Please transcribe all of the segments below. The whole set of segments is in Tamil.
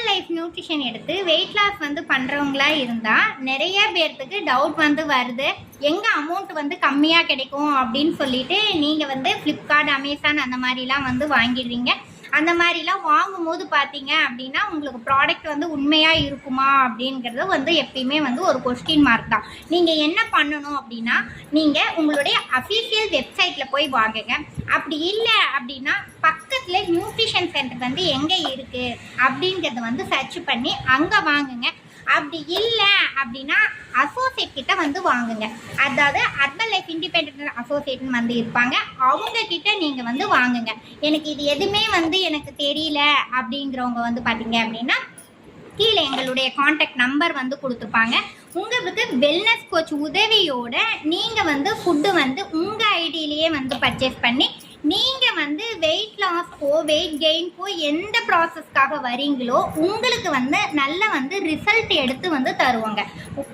ஹெர்பல் லைஃப் நியூட்ரிஷன் எடுத்து வெயிட் லாஸ் வந்து பண்ணுறவங்களா இருந்தால் நிறைய பேர்த்துக்கு டவுட் வந்து வருது, எங்கே அமௌண்ட் வந்து கம்மியாக கிடைக்கும் அப்படின்னு சொல்லிட்டு நீங்கள் வந்து ஃப்ளிப்கார்ட், அமேசான் அந்த மாதிரிலாம் வந்து வாங்கிடுறீங்க. அந்த மாதிரிலாம் வாங்கும்போது பார்த்தீங்க அப்படின்னா உங்களுக்கு ப்ராடக்ட் வந்து உண்மையாக இருக்குமா அப்படிங்கிறது வந்து எப்பயுமே வந்து ஒரு கொஸ்டின் மார்க் தான். நீங்கள் என்ன பண்ணணும் அப்படின்னா, நீங்கள் உங்களுடைய அஃபிஷியல் வெப்சைட்டில் போய் வாங்குங்க. அப்படி இல்லை அப்படின்னா பக்கத்தில் நியூட்ரிஷன் சென்டர் வந்து எங்கே இருக்குது அப்படிங்கிறத வந்து சர்ச் பண்ணி அங்கே வாங்குங்க. அப்படி இல்லை அப்படின்னா அசோசியேட் கிட்ட வந்து வாங்குங்க. அதாவது ஹெர்பல் லைஃப் இண்டிபெண்டன்ட் அசோசியேட்னு வந்து இருப்பாங்க, அவங்க கிட்ட நீங்கள் வந்து வாங்குங்க. எனக்கு இது எதுவுமே வந்து எனக்கு தெரியல அப்படிங்கிறவங்க வந்து பார்த்தீங்க அப்படின்னா கீழே எங்களுடைய காண்டாக்ட் நம்பர் வந்து கொடுத்துருப்பாங்க. உங்களுக்கு வெல்னஸ் கோச் உதவியோட நீங்கள் வந்து ஃபுட்டு வந்து உங்கள் ஐடியிலேயே வந்து பர்ச்சேஸ் பண்ணி நீங்கள் வந்து வெயிட் லாஸ்க்கோ வெயிட் கெயின்க்கோ எந்த ப்ராசஸ்க்காக வரீங்களோ உங்களுக்கு வந்து நல்ல வந்து ரிசல்ட் எடுத்து வந்து தருவாங்க.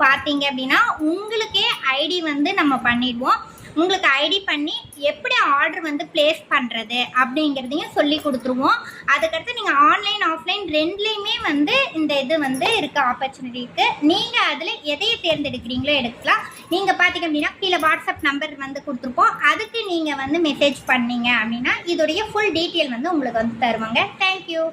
பார்த்தீங்க அப்படின்னா உங்களுக்கே ஐடி வந்து நம்ம பண்ணிடுவோம். உங்களுக்கு ஐடி பண்ணி எப்படி ஆர்டர் வந்து பிளேஸ் பண்ணுறது அப்படிங்கிறதையும் சொல்லி கொடுத்துருவோம். அதுக்கடுத்து நீங்கள் ஆன்லைன் ஆஃப்லைன் ரெண்டுலேயுமே வந்து இந்த இது வந்து இருக்க ஆப்பர்ச்சுனிட்டி இருக்குது. நீங்கள் அதில் எதையை தேர்ந்தெடுக்கிறீங்களோ எடுக்கலாம். நீங்கள் பார்த்தீங்க அப்படின்னா கீழே வாட்ஸ்அப் நம்பர் வந்து கொடுத்துருப்போம், அதுக்கு நீங்கள் வந்து மெசேஜ் பண்ணீங்க அப்படின்னா இதோடைய ஃபுல் டீட்டெயில் வந்து உங்களுக்கு வந்து தருவாங்க. தேங்க்யூ.